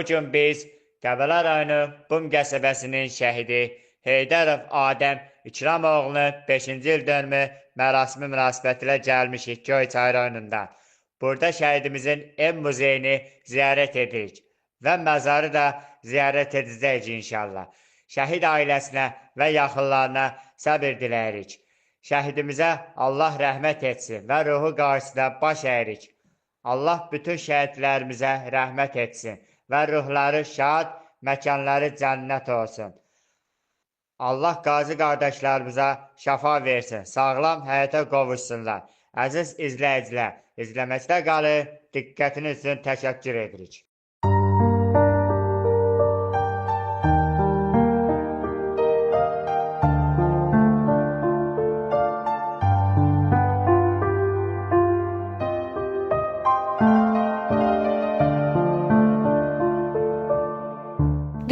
gün biz Qəbələ rayonu Qum qəsəbəsinin şəhidi Heydərov Adəm İkramoğlunun 5-ci il dönümü mərasimi münasibətilə gəlmişik Göyçay rayonundan. Burada şəhidimizin ev muzeyini ziyarət edirik və məzarı da ziyarət edəcəyik inşallah. Şəhid ailəsinə və yaxınlarına səbir diləyirik. Şəhidimizə Allah rəhmət etsin və ruhu qarşısında baş əyirik. Allah bütün şəhidlərimizə rəhmət etsin və ruhları şad, məkanları cənnət olsun. Allah qazi qardaşlarımıza şəfa versin, sağlam həyata qovuşsunlar. Əziz izləyicilər, izləməkdə qalın, diqqətiniz üçün təşəkkür edirik.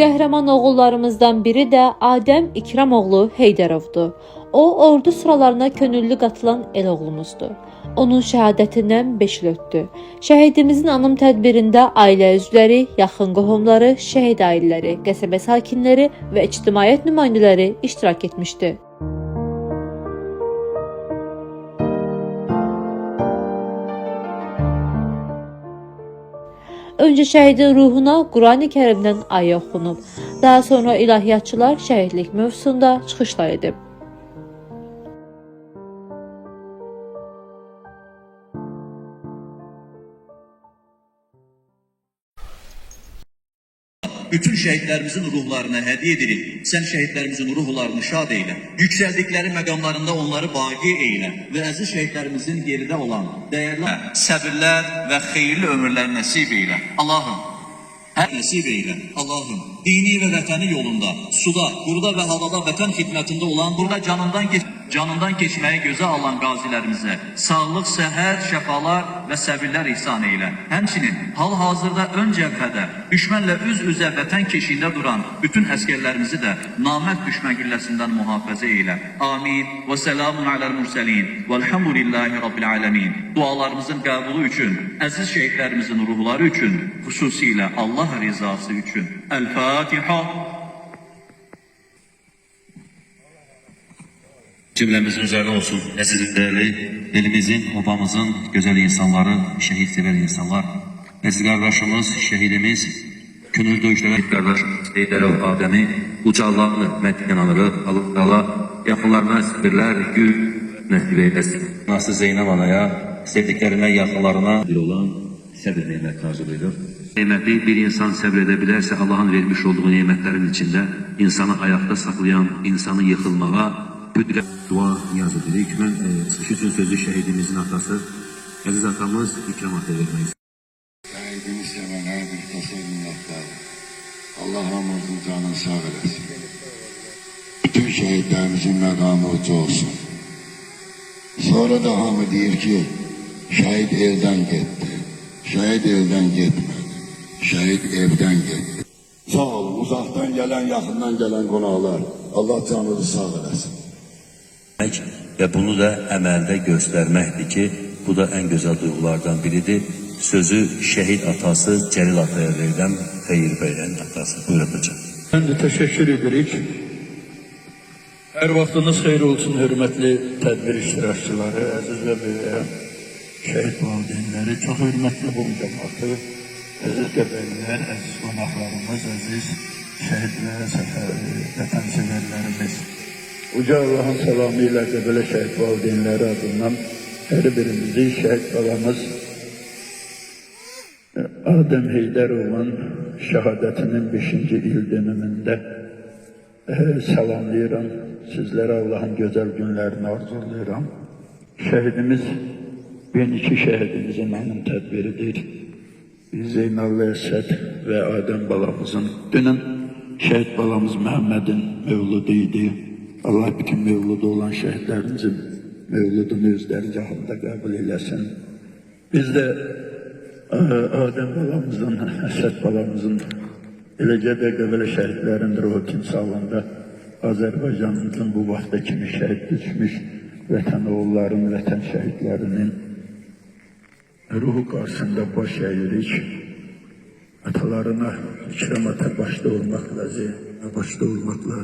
Qəhrəman oğullarımızdan biri də Adəm İkramoğlu Heydərovdur. O, ordu sıralarına könüllü qatılan el oğlumuzdur. Onun şəhadətindən 5 il ötdü. Şəhidimizin anım tədbirində ailə üzvləri, yaxın qohumları, şəhid ailələri, qəsəbə sakinləri və ictimaiyyət nümayəndələri iştirak etmişdi. Öncə şəhidin ruhuna Qurani Kərimdən ayə oxunub. Daha sonra ilahiyyatçılar şəhidlik mövzusunda çıxışlar edib. Bütün şəhidlərimizin ruhlarına hədiyyə edirik. Sən şəhidlərimizin ruhlarını şad eylə. Yüksəldikləri məqamlarında onları baqi eylə. Və əziz şəhidlərimizin yerində olan dəyərli səbirlər və xeyirli ömürlər nəsib eylə. Allahım, hər nəsib eylə. Allahım, dini və vətəni yolunda, suda, quruda və havada vətən xidmətində olan, burada canından keçməyi gözə alan qazilərimizə sağlıq, səhət, şəfalar və səbirlər ihsan eylə. Həmçinin hal-hazırda ön cəbhədə düşmənlə üz-üzə vətən keşiyində duran bütün əskərlərimizi də namərd düşmən gülləsindən mühafizə eylə. Amin. Və selamun aləl mürsəlin. Vəlhamdülillahi Rabbil aləmin. Dualarımızın qəbulu üçün, əziz şəhidlərimizin ruhları üçün, xüsusilə Allah rizası üçün. Əl-Fatiha. Cümləmizin üzərinə olsun. Əzizim dəyərli, elimizin, obamızın gözəl insanları, şəhid sevər insanlar. Əziz qardaşımız, şəhidimiz, könül döyüşlərə qardaşımız Heydərov Adəmi ucallarını, məddiyyən alırıq, Allah yaxınlarına səbirlər, gül nəsib eyləsin. Nasıl Zeynəb anaya, sevdiklərinə, yaxınlarına bir olan səbir neymət arzulayırıq. Neymətli bir insan səbir edə bilərsə, Allahın vermiş olduğu neymətlərin içində insanı ayaqda saxlayan, insanı yıxılmağa, dua niyaz edirik. Mən çıxış üçün sözü şəhidimizin atası, əziz atamız İkram ataya vermək istedim. Şəhidini sevənə bir tasar minnətlər. Allah hamımızın canını sağ eləsin. Bütün şəhidlərimizin məqamı uca olsun. Sonra da hamı deyir ki, şəhid eldən getdi. Şəhid eldən getmədi. Şəhid evdən getdi. Sağ olun, uzaqdan gələn, yaxından gələn qonaqlar. Allah canınızı sağ eləsin. Və bunu da əməldə göstərməkdir ki, bu da ən gözəl duyğulardan biridir. Sözü şəhid atası Cəlil ataya verilən Xeyir bəyin atası. Buyur atacaq. Mən də təşəkkür edirik. Hər vaxtınız xeyir olsun, hörmətli tədbir iştirakçıları, əziz və böyük şəhid valideynləri, çox hörmətli bu cəmatı, əziz qəbəllər, əziz qonaqlarımız, əziz şəhid və vətənsevərlərimiz. Uca Allah'ın selamı ilə Qəbələ şəhid valideynləri adından hər birimizi şəhid balamız Adəm Heydərovun şəhadətinin 5-ci il dönümündə salamlayıram. Sizlərə Allah'ın gözəl günlərini arzulayıram. Şəhidimiz, ben iki şəhidimizin anım tədbiridir. Zeynallı Əsəd və Adəm balamızın, dünən şəhid balamız Məhəmmədin mövludu idi. Allah bütün mevludu olan şəhidlərimizin mevludunu öz dərgahında qəbul eləsin. Biz də Adəm balamızın, Əsəd balamızın, eləcə də Qəbələ şəhidlərin ruhu timsalında Azərbaycanımızın bu vaxta kimi şəhid düşmüş vətən oğulların, vətən şəhidlərinin ruhu qarşısında baş əyirik. Atalarına İkram ata başta olmakla, Zeynep'e başta olmakla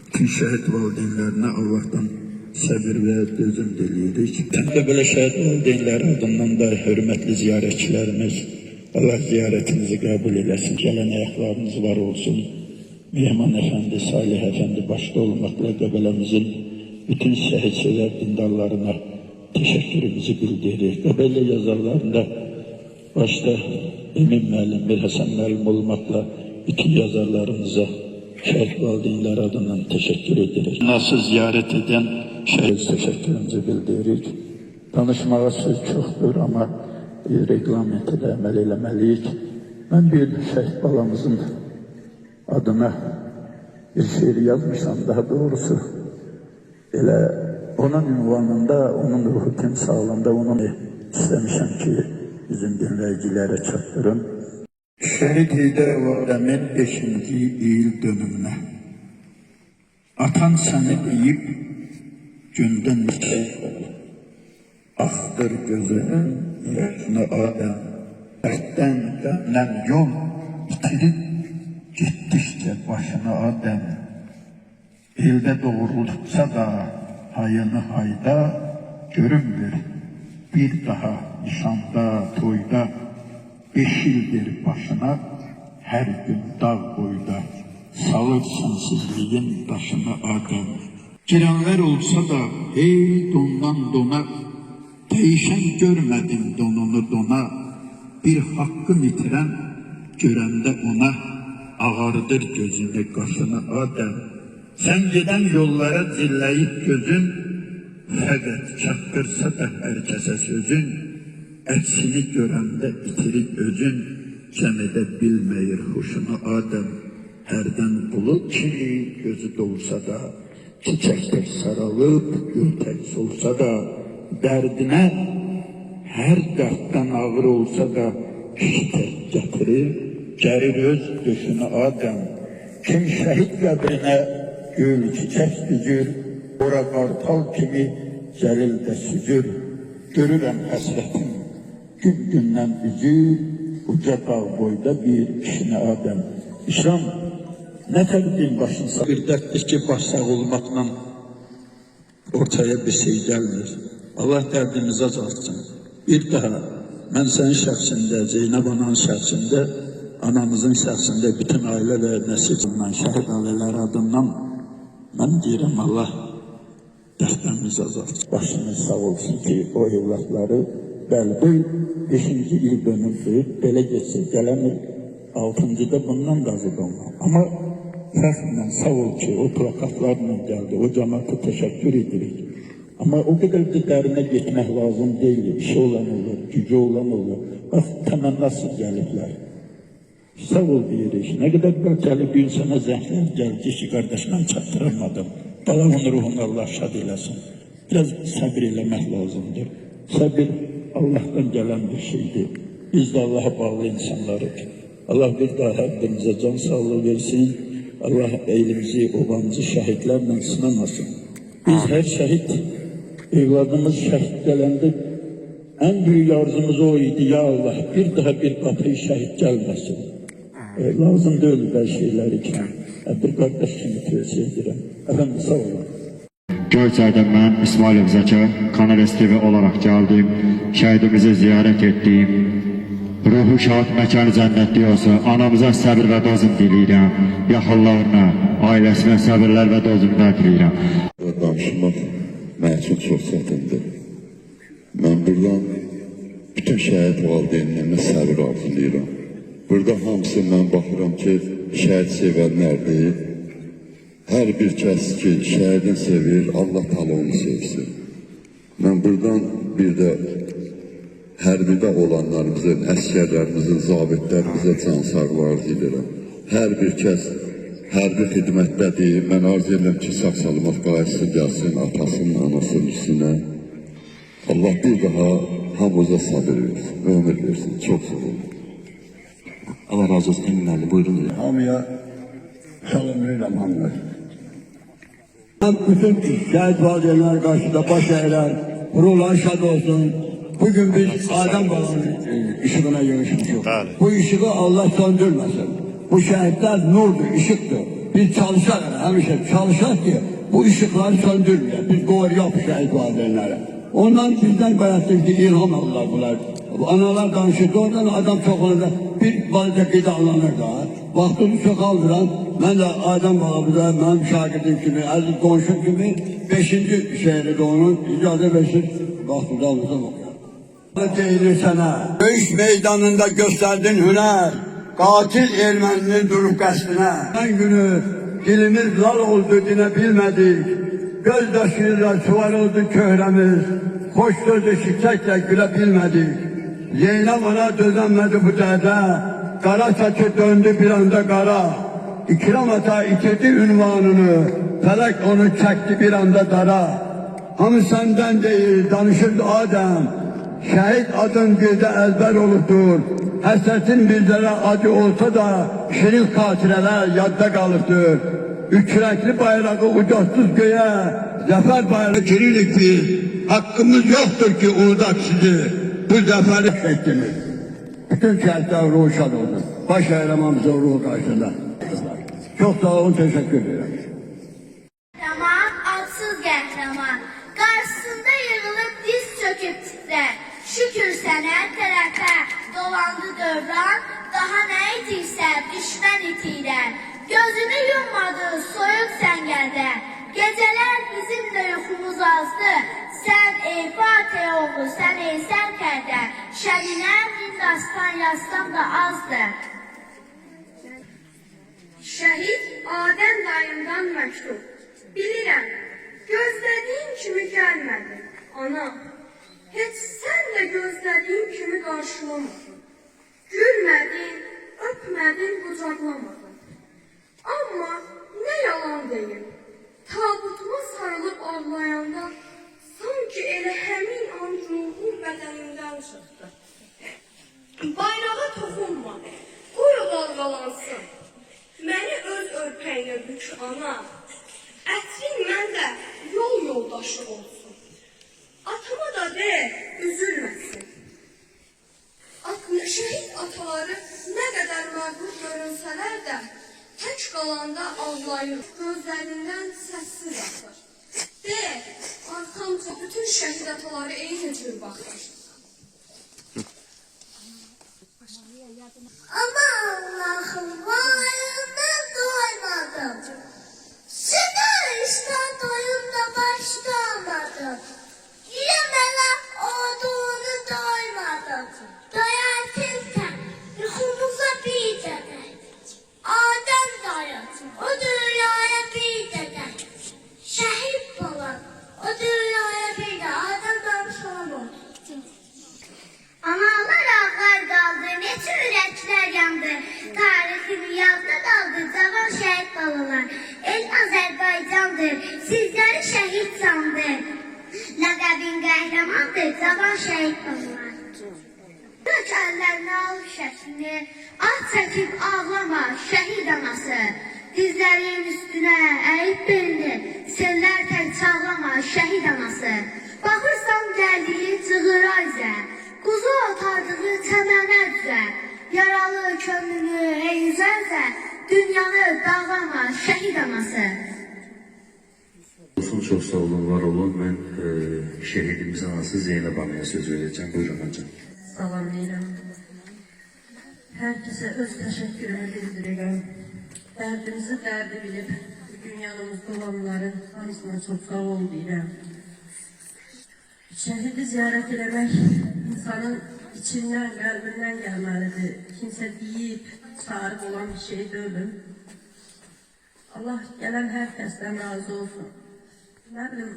bütün şehit valideynlerine Allah'tan sabır ve dözüm diliyoruz. Hem de böyle şehit valideynler adından da hürmetli ziyaretçilerimiz, Allah ziyaretinizi kabul eylesin. Gelen ayaklarınız var olsun. Mehman Efendi, Salih Efendi başta olmakla Göbelemizin bütün şehitsever dindarlarına teşekkürümüzü bildiririk. Göbele yazarlarında başta Emin Müəllim, Mir Hasan Müəllim olmakla bütün yazarlarımıza şehit valideynler adından teşekkür ederiz. Nasıl ziyaret eden şehit teşekkürümüzü bildiririk. Danışmağa söz çoktur ama reglamentə də əməl eləməliyik. Mən bir şəhid balamızın adına bir şiir yazmışam, daha doğrusu elə onun ünvanında, onun ruhu timsalında onun istemişəm ki bizim dinləyicilərə çatdırım. Şəhid Heydər Adəmin 5-ci il dönümünə atan səni deyib gündən axdır gözünün yaşını Adəm, dərddən qəmdən yol itirib getdikcə başını Adəm. Eldə doğrulduqsa da hayını hayda görünmür. Bir daha nişanda, toyda 5 ildir başına hər gün dağ boyda salır sensizliyin daşını Adəm. Girenler olsa da hey dondan dona değişen görmedim donunu dona. Bir hakkın itiren görende ona ağardır gözünü kaşını Adem. Sen giden yollara zilleyip gözün fakat çaktırsa da herkese sözün. Eksini görende itirik özün cemede bilmeyir hoşunu Adem. Herden bulut kimi gözü doğursa da çiçekler sarılıp gültek solsa da derdine her dertten ağır olsa da şiddet getirir, gelir öz döşünü Adem. Kim şehit kabrine gül çiçek düzür, ora kartal kimi celilde süzür. Görürəm həsrətim gün gündən üzü, uca dağ boyda bir kişini Adem. İslam ne təqdim başınsa bir dərddir ki, baş sağ olmakla ortaya bir şey gelmir. Allah dərdimizi azaltsın. Bir daha mən sənin şəxsində, Zeynəb ananın şəxsində, anamızın şəxsində bütün ailə və nəsil şəhid ailələr adından mən deyirəm Allah dərdimizi azaltsın. Başınız sağ olsun ki o evlatları bəlbi 5-ci il dönümdür, belə geçsə gələmir. 6-cıda bundan razı olmam. Ama fəxrlə sağ ol ki o plakatlarla geldi, o cemaate teşekkür edirik. Ama o kadar da derine gitmek lazım değil. İşi olan olur, gücü olan olur. Bak təmənnasız gelirler. Sağ ol deyirik. Ne kadar belki gün sana zəhlər geldi ki kardeşimden çatdıramadım. Balanın ruhunu Allah şad eylesin. Biraz sabır eləmək lazımdır. Sabır Allah'tan gelen bir şeydir. Biz de Allah'a bağlı insanlarız. Allah bir daha hepimize can sağlığı versin. Allah elimizi, obamızı şehitlerle sınamasın. Biz her şehit, evladımız şehit gelende en büyük arzumuz o idi. Ya Allah bir daha bir kapıyı şehit gelmesin. Lazım değil böyle şeyler için. Bir kardeş kimi tövsiye ederim. Efendim sağ olun. Göyçay'dan ben İsmail Zeki, Kanal TV olarak geldim. Şehidimizi ziyaret ettim. Ruhu şad məkanı cənnətli olsun. Anamıza səbir və dozum diləyirəm. Yaxınlarına, ailəsinə səbirlər və dozumlar diləyirəm. Danışmaq mənim üçün çox çətindir. Mən buradan bütün şəhid valideynlərinə səbir arzulayıram. Burada hamısı mən baxıram ki, şəhid sevənlərdir. Hər bir kəs ki, şəhidin sevir, Allah təala onu sevsin. Mən buradan bir də hərbidə olanlarımızın, əskərlərimizin, zabitlərimizə can sağlığı arzu edirəm. Hər bir kəs hərbi xidmətdədir. Mən arzu edirəm ki, sağ-salamat qayıtsın, gəlsin atasının, anasının üstünə. Allah bir daha hamımıza sabır versin, ömür versin. Çox sağ olun. Allah razı olsun. Emin Ali, buyurun. Hamıya salam eyləm hamıya. Bütün şəhid valideynlər qarşısında baş əyilər, ruhlar şad olsun. Bugün biz Adem babanın ışığına yığışmışız. Bu ışığı Allah söndürmesin. Bu şehitler nurdur, ışıktır. Biz çalışak, hemşe çalışak ki bu ışıkları söndürmüyor. Biz doğru şehit valideynlere. Ondan bizden gayretli ki ilham alırlar bunlar. Analar danışırdı oradan adam çok olurdu. Bir bazı gıdalanır da. Vaxtını çok aldıran, ben de Adem babamıza, benim şagidim gibi, aziz komşum gibi 5. şehri de onun icazı versin. Vaxtını almışım okuyor. Değilir sana. Dövüş meydanında gösterdin hüner. Katil Ermeninin durup qəsdinə. Ben günü dilimiz lal oldu dine bilmedik. Gözdaşıyla suvarıldı köhremiz. Hoş sözü şikaytle güle bilmedik. Zeynep ona dözemedi bu derde. Kara saçı döndü bir anda kara. İkram ata itirdi ünvanını. Felek onu çekti bir anda dara. Hamı senden değil danışırdı Adem. Şehit adın dilde ezber olubdur. Həsrətin bizlere acı olsa da şirin xatirələr yadda kalıbdır. Üçrəkli bayrağı ucaltsız göğe, zafer bayrağı kirilik biz. Hakkımız yoktur ki unutak sizi. Bu zaferi çektiniz. Bütün şehitler ruhu şad oldu. Baş kahramanımızın ruhu karşısında. Çok sağ olun, teşekkür ederim. Kahraman, adsız qəhrəman, qarşısında yığılıb diz çöküb titrer. Şükür sənə tərəfə dolandı dövran, daha nə itirsə düşmən itirər. Gözünü yummadı soyuq səngərdə, gecələr bizim də yuxumuz azdı. Sən ey Fatih oğlu, sən ey sərkərdə, şəninə Hindastan yazsam da azdı. Şəhid Adəm dayımdan məktub. Bilirəm, gözlədiyim kimi gəlmədi. Ana, heç sən də gözlədiyim kimi qarşılamadın. Gülmədin, öpmədin, qucaqlamadın. Amma nə yalan deyim, tabutuma sarılıb ağlayanda sanki elə həmin an ruhum bədənimdən çıxdı. Bayrağa toxunma, qoy o dalğalansın. Məni öz örpəyinə bük ana, ətrin məndə yol yoldaşı olsun. Atama da de, üzülməsin. Şəhid ataları nə qədər məğrur görünsələr də, tək qalanda ağlayır, gözlərindən səssiz atır. De, arxamca bütün şəhid ataları eyni cür baxır. Ama Allah'ım varlığına doymadım. Sıkıştan doyum da başlamadım. Yemele olduğunu doymadım. Doyarken ruhumuza bir deden. Adem dayatım o dünyaya bir deden. Şehit olan o dünyaya bir de Adem danışan oldu. Analar ağlar qaldı, neçə ürəklər yandı. Tarixini yadda qaldı, cavan şəhid balalar. El Azərbaycandır, sizləri şəhid sandı. Ləqəbin qəhrəmandır, cavan şəhid balalar. Dök əllərini al şəklini, ah çəkib ağlama şəhid anası. Dizlərin üstünə əyib belini, sellər tək çağlama şəhid anası. Baxırsan gəldiyi cığıra izə, kuzu otardığı çəmənə düzə, yaralı könlünü ey üzərsə, dünyanı dağlama şəhid anası. Olsun, çok sağ olun, var olun. Ben şehidimizin anası Zeynep Hanım'a söz vereceğim. Buyurun hocam. Salamlayıram. Herkese öz təşəkkürümü bildirirəm. Dərdimizi dərdi bilib, bugün yanımızda olanların hamısına çox sağ ol deyirəm. Şəhidi ziyarət eləmək insanın içindən, qəlbindən gəlməlidir. Kimsə deyib, çağırıb olan bir şey deyiləm. Allah gələn hər kəsdən razı olsun. Nə bilim,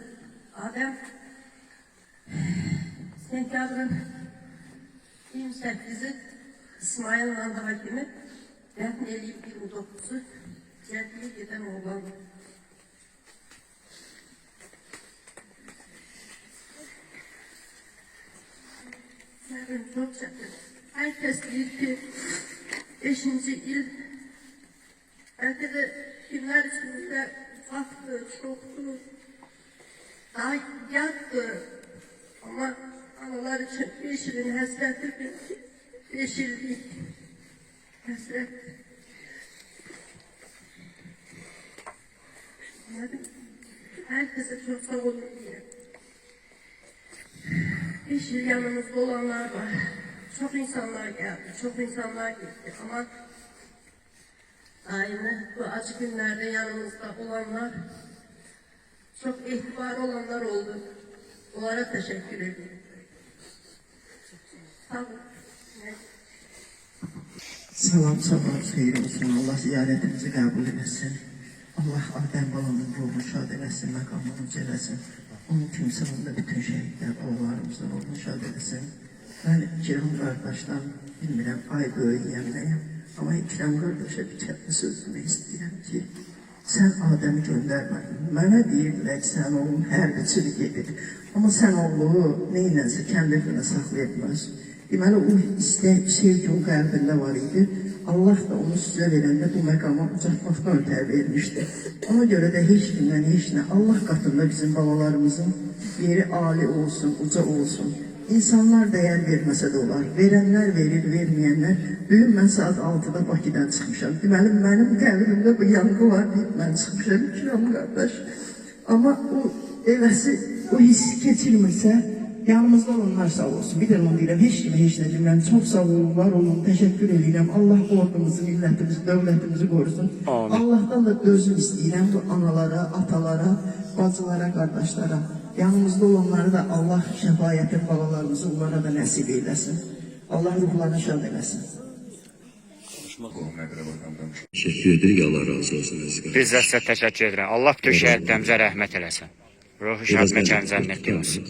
Adəm sentyabrın 28-i İsmail'la hakimi dəfn eləyib 29'u cədliyə gedən oğlan. Səbəb çox çətin. Hər kəs deyir ki, 5-ci il bəlkə də günlər içində vaxtdır, çoxdur, daha yaddır. Amma analar üçün 5 ilin həsrəti 5 illik həsrət. istedim. Herkese çok sağ olun diyelim. 5 yıl yanımızda olanlar var. Çok insanlar geldi, çok insanlar gitti ama aynı bu acı günlerde yanımızda olanlar, çok itibar olanlar oldu. Onlara teşekkür ediyorum. Sağ olun. Salam, xeyir olsun. Allah ziyarətimizi qəbul eləsin. Allah Adəm balanın ruhunu şad eləsin, məqamını ucələsin. Onun timsalında bütün şəhidlər, oğullarımızdan ruhunu şad eləsin. Mən İkram qardaşdan bilmirəm, ay böyüyəm nəyəm. Amma İkram qardaşa bir kəlmə söz demək istəyirəm ki, sən Adəmi göndərmədin. Mənə deyirdilər ki, sən oğlum hərbiçilik edir. Amma sən oğlu neynənsə kəndəfinə saxlaya bilməzsin. Deməli, o istək, sevgi o qəlbində var idi. Allah da onu sizə verəndə bu məqama ucatmaqdan ötər vermişdi. Ona görə də heç kimdən, heç nə, Allah qatında bizim balalarımızın yeri ali olsun, uca olsun. İnsanlar dəyər verməsə də olar. Verənlər verir, verməyənlər. Bugün mən saat 6-da Bakıdan çıxmışam. Deməli, mənim qəlbimdə bu yanğı var deyib mən çıxmışam, İkram qardaş. Amma o eləsi, o hissi keçirmirsə, yanımızda olanlar sağ olsun. Bir de onu deyirəm, heç kimə heç nə deyirəm. Çox sağ olun, var olun, təşəkkür edirəm. Allah ordumuzu, millətimizi, dövlətimizi qorusun. Amin. Allah'tan da dözüm istəyirəm bu analara, atalara, bacılara, qardaşlara. Yanımızda olanları da Allah şəfayətin balalarımızı onlara da nəsib eyləsin. Allah ruhlarını şad eləsin. Teşekkür edirik. Allah razı olsun. Biz də sizə təşəkkür edirəm. Allah bütün şəhidlərimizə rəhmət eləsin. Ruhu şad məkan cənnətli olsun.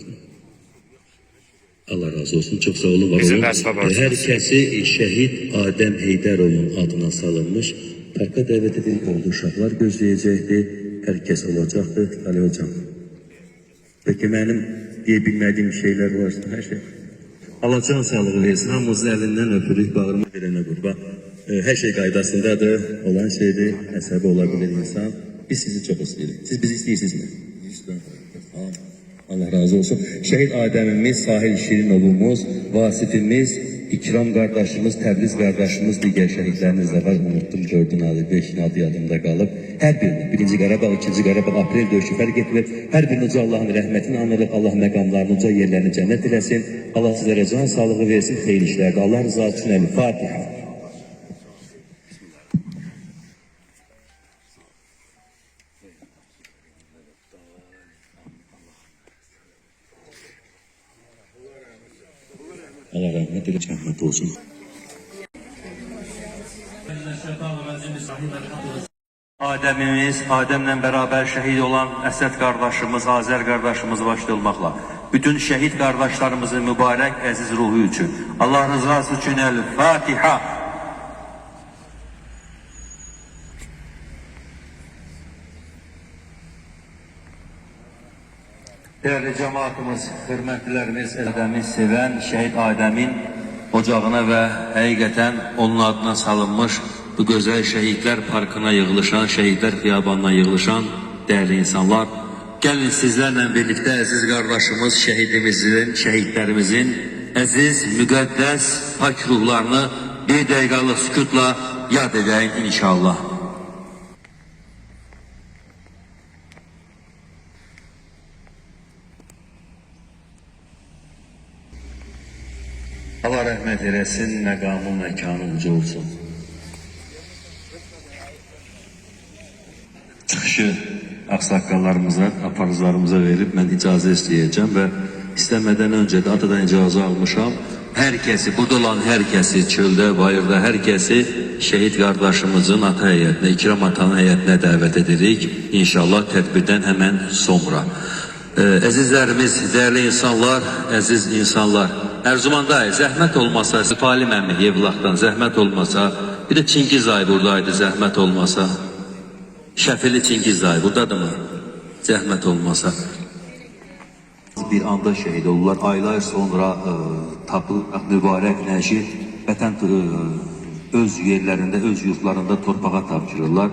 Allah razı olsun. Çok sağ olun. Var Bizim olun. vəzifə borcumuz. Herkesi şehit Adem Heyderov'un adına salınmış parka davet edilip olduğu uşaqlar gözleyecekti. Herkes olacaktı. Ali hocam. Peki benim diyebilmediğim şeyler varsa her şey. Allah can sağlığı versin. Hamımızın elinden öpürük. Bağırma verene kurban. Her şey qaydasındadır. Olan şeydir. Əsəbi olabilir insan. Biz sizi çok istiyoruz. Siz bizi istiyorsunuz mu? Allah razı olsun. Şehit Ademimiz, Sahil Şirinovumuz, Vasifimiz, İkram kardeşimiz, Təbriz kardeşimiz, diğer şehitlerimiz de var. Unuttum, gördün adı, 5'in adı yadımda kalıp. Her birini, 1. Qarabağ, 2. Qarabağ, Aprel döyüşü fərq etmir. Her birini uca Allah'ın rəhmətini anırıq. Allah məqamlarını, uca yerlerini cennet eləsin. Allah sizlere can sağlığı versin, xeyir işlerde. Allah rızası üçün əli. Fatiha. Allah rahmet eylesin, rahmet olsun. Adem'le beraber şehit olan Əsəd kardeşimiz, Azər kardeşimiz başta olmakla bütün şehit kardeşlerimizin mübarek əziz ruhu için Allah rızası için el-Fatiha. Değerli cemaatimiz, hürmetlilerimiz, Adem'i seven şehit Adem'in ocağına ve həqiqətən onun adına salınmış bu güzel şehitler parkına yığılışan, şehitler xiyabanına yığılışan değerli insanlar, gelin sizlerle birlikte aziz kardeşimiz, şehitlerimizin aziz, müqəddəs, pak ruhlarını bir dəqiqəlik sükutla yad edeyim inşallah. Allah rahmet eylesin, məqamı, məkanı uca olsun. Çıxışı aksakallarımıza, aparızlarımıza verip ben icazə istəyəcəm və istəmədən öncə də atadan icazə almışam. Herkesi, burada olan herkesi, çöldə, bayırda herkesi şehit kardeşimizin ata heyətinə, İkram atanın heyətinə dəvət edirik. İnşallah tədbirdən hemen sonra. Əzizlərimiz, değerli insanlar, əziz insanlar, Erzumanda zəhmət olmasa, Falim əmi Yevlaqdan zəhmət olmasa, bir de Çingiz ay buradaydı zəhmət olmasa, Şəfili Çingiz ay buradadır mı? Zəhmət olmasa. Bir anda şehit olurlar, aylar sonra mübarək nəşir vətən öz yerlərində, öz yurtlarında torpağa tapşırırlar.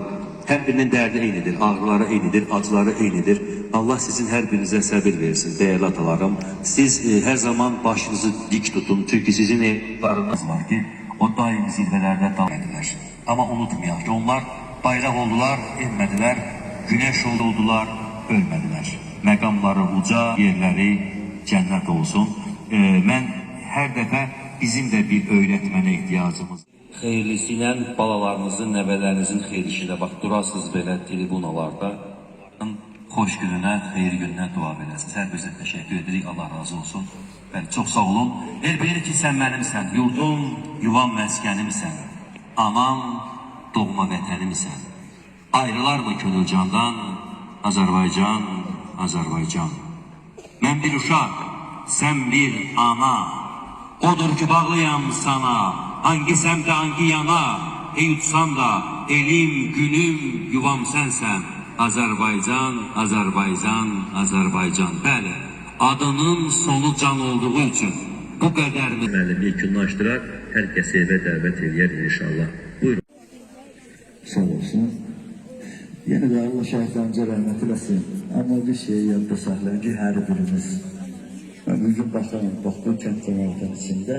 Hər birinin dərdi eynidir, ağrıları eynidir, acıları eynidir. Allah sizin her birinize sabır versin değerli atalarım. Siz her zaman başınızı dik tutun. Çünkü sizin evlarınız var ki o daim zirvelerde daim ediler. Ama unutmayın ki onlar bayrak oldular, inmediler. güneş oldular, ölmediler. Məqamları uca, yerləri cənnət olsun. Mən hər dəfə bizim də bir öyrətmənə ehtiyacımız. Xeyirlisi ilə balalarınızın, nəvələrinizin xeyirlisi bax durasınız belə tribunalarda. Xoş gününə, xeyir gününə dua verəsiniz. Hər birinizə təşəkkür edirik. Allah razı olsun. Bəli, çox sağ olun. El bilir ki, sən mənimsən, yurdum, yuvam, məskənimsən. Anam, doğma vətənimsən. Ayrılar mı könül candan? Azərbaycan, Azərbaycan. Mən bir uşaq, sən bir ana. Odur ki, bağlıyam sana. Hangi səmtə, hangi yana. Ey utsam da, elim, günüm, yuvam sənsən. Azərbaycan, Azərbaycan, Azərbaycan. Bəli, adının sonu can olduğu üçün bu qədər müəllim yekunlaşdırar, hər kəsə evə dəvət edər inşallah. Buyurun. Sağ olsun. Yeni de Allah şəhidlərimizə rəhmət eləsin. Amma bir şeyi yadda saxlayın ki, hər birimiz. Mən bugün baxıram, bu kənd cəmiyyətinin içində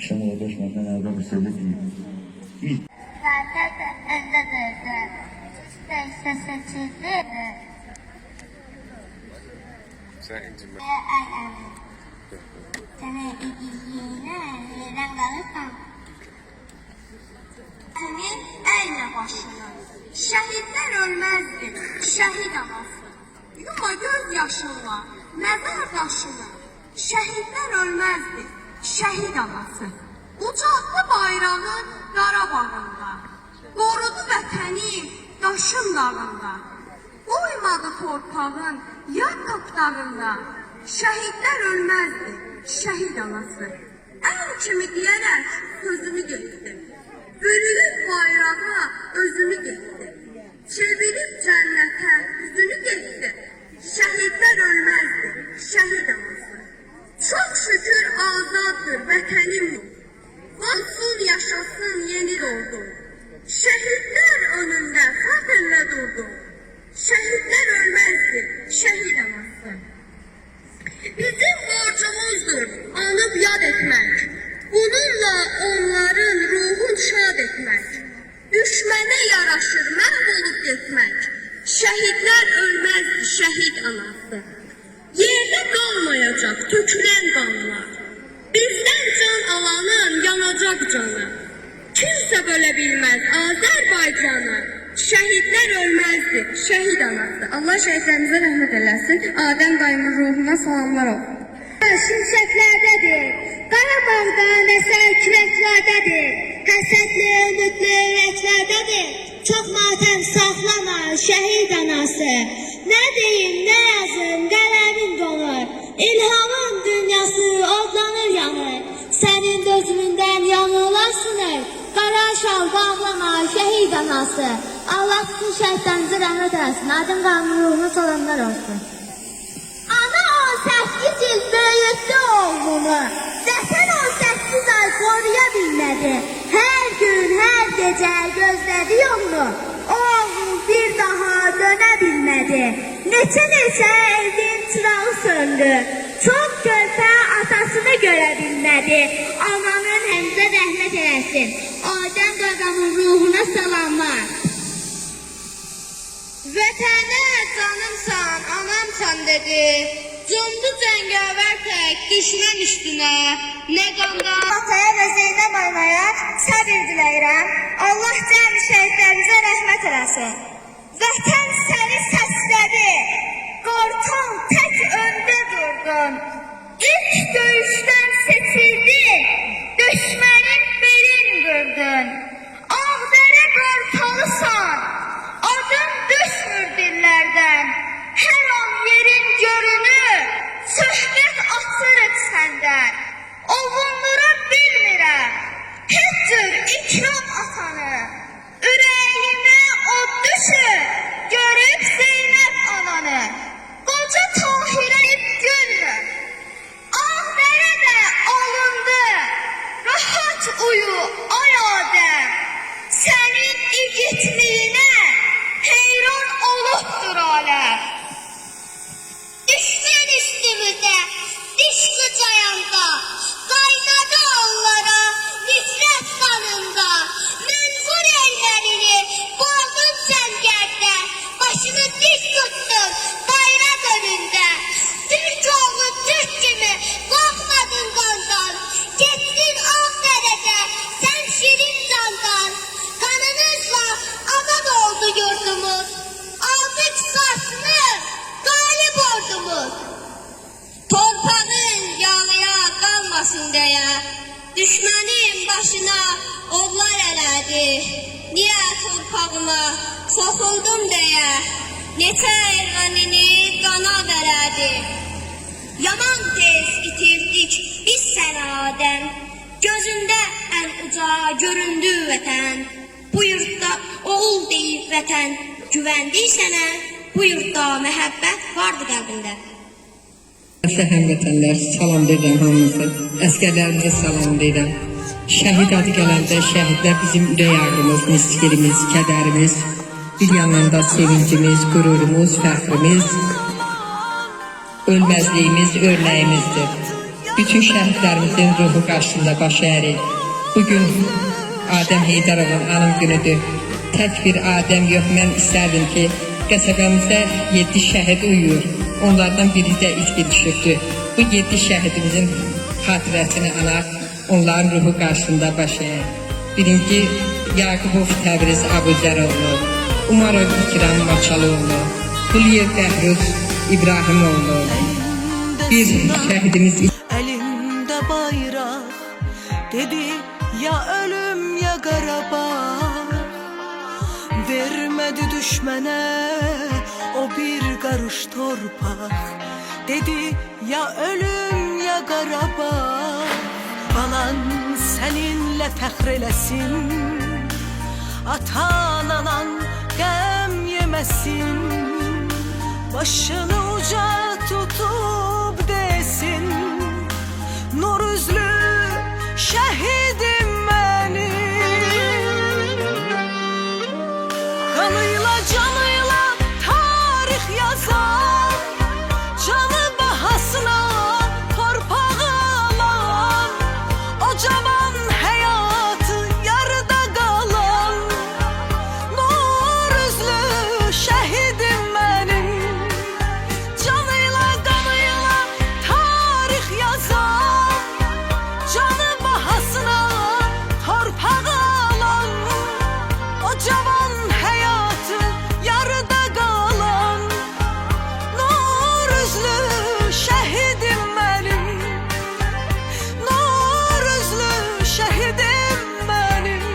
Şəmal Qardaş məndən əvvəl bir söylü deyim. Zaten önde durdu. Neyse seçildi. Seni ilgiliğine yerden kalırsan senin eyle başına. Şehitler ölmezdi. Şehit anası. Yuma gözyaşınla mezar taşına. Şehitler ölmezdi. Şehit anası. Ucaltdı bayrağı Qarabağında. Qorudu vətəni daşın dağında. Qoymadı torpağın yad tapdağında. Şəhidlər ölməzdi, şəhid anası. Ən kimi deyərək sözümü getdi. Bürüyüb bayrağa özümü getdi. Çevirib cənnətə üzünü getdi. Şəhidlər ölməzdi, şəhid anası. Çox şükür azaddır vətənim. Olsun yaşasın yeni doğdu. Şehitler önünde fəxrlə durdu. Şehitler ölmezdi, şehit anası. Bizim borcumuzdur anıp yad etmek. Bununla onların ruhun şad etmek. Düşmene yaraşır məhv olup getmek. Şehitler ölmezdi, şehit anası. Yerde kalmayacak tökülen kanlar. Bizden can alanın yanacak canı. Kimse bölebilmez Azerbaycan'ı. Şehitler ölmezdi, şehit anası. Allah şehitlerimize rahmet eylesin. Adem dayımın ruhuna salamlar olsun. Şimşeklerdedir, Qarabağ'dan eser küreklerdedir. Həsədli, ümidli yüreklerdedir. Çok matem saklama şehit anası. Ne diyeyim, ne yazım, qələmin donur. İlhamın dünyası odlanır yanır. Senin gözünden yanılar sınır. Qara şal bağlama şehit anası. Allah bütün şəhidlərimizə rəhmət eləsin. Adın qanun ruhuna salamlar olsun. Ana 18 yıl böyüttü oğlunu. Vətən 18 ay koruya bilmədi. Her gün, her gece gözlədi onu. Oğul bir daha dönə bilmədi. Neçə evin çırağı söndü. Çok körpə atasını görə bilmədi. Ananın həmzə rəhmət eləsin. Adəm qadamın ruhuna salamlar. Vətənə canımsan, anamsan dedi. Cumdu cəngavər tək düşmən üstünə. Nə qanda Ataya və Zeynəb Aynaya səbir diləyirəm. Allah cəmi şəhidlərimizə rəhmət eləsin. Vətən səni səslədi. Qorxan tək öndə durdun. İlk döyüşdən seçildin. Düşmənin belin qırdın. Ağdərə qorxalısan. Adın düşmür dillərdən. Hər an yerin görünür. Söhbət atırıq səndən. Ovundura bilmirəm. Heç cür ikram atanı. Ürəyimə od düşür. deyə, düşmənin başına odlar elədi. Niyə torpağıma soxuldum deyə, neçə ermənini qana verədi. Yaman tez itirdik biz sənə Adəm, gözündə ən uca göründü vətən. Bu yurtda oğul deyib vətən, güvəndik sənə, bu yurtda məhəbbət vardı qəlbində. Həmvətənlər, salam deyirəm hamınızı, əskərlərimizə salam deyirəm. Şəhid adı gələndə şəhidlər bizim ürək ağrımız, nisgirimiz, kədərimiz, bir yandan da sevincimiz, qürurumuz, fəxrimiz, ölməzliyimiz, örnəyimizdir. Bütün şəhidlərimizin ruhu qarşısında baş əyirik. Bugün Adəm Heydərovun anım günüdür. Tək bir Adəm yox, mən istərdim ki, qəsəbəmizdə 7 şəhid uyuyur. Onlardan biri də itki düşübdür. Bu 7 şəhidimizin xatirəsini anaq, onların ruhu qarşısında baş əyir. Birinci Yaqubov Təbriz Abuzəroğlu, Umarov İkram Maçalıoğlu, Quliyev Bəhruz İbrahimoğlu, bir şəhidimiz elinde bayrak dedi ya ölüm ya Qarabağ, vermedi düşmene o bir karış torpaq, dedi ya ölüm ya Qarabağ. Balan seninle fəxr eləsin, atan anan qəm yeməsin, başını uca tutup desin, nur üzlü şehidim benim. Kanıyla canıyla tarih yazan, canı bahasına torpağı alan, o cavan hayatı yarıda kalan, nur üzlü şehidim benim. Canıyla kanıyla tarih yazan, canı bahasına torpağı alan, o cavan hayatı yarıda kalan, nur üzlü şehidim benim. Nur üzlü şehidim benim.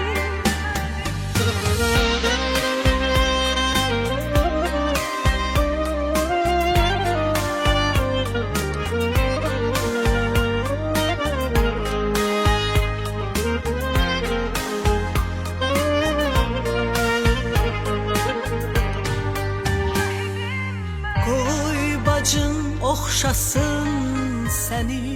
Koy bacın okşasın seni,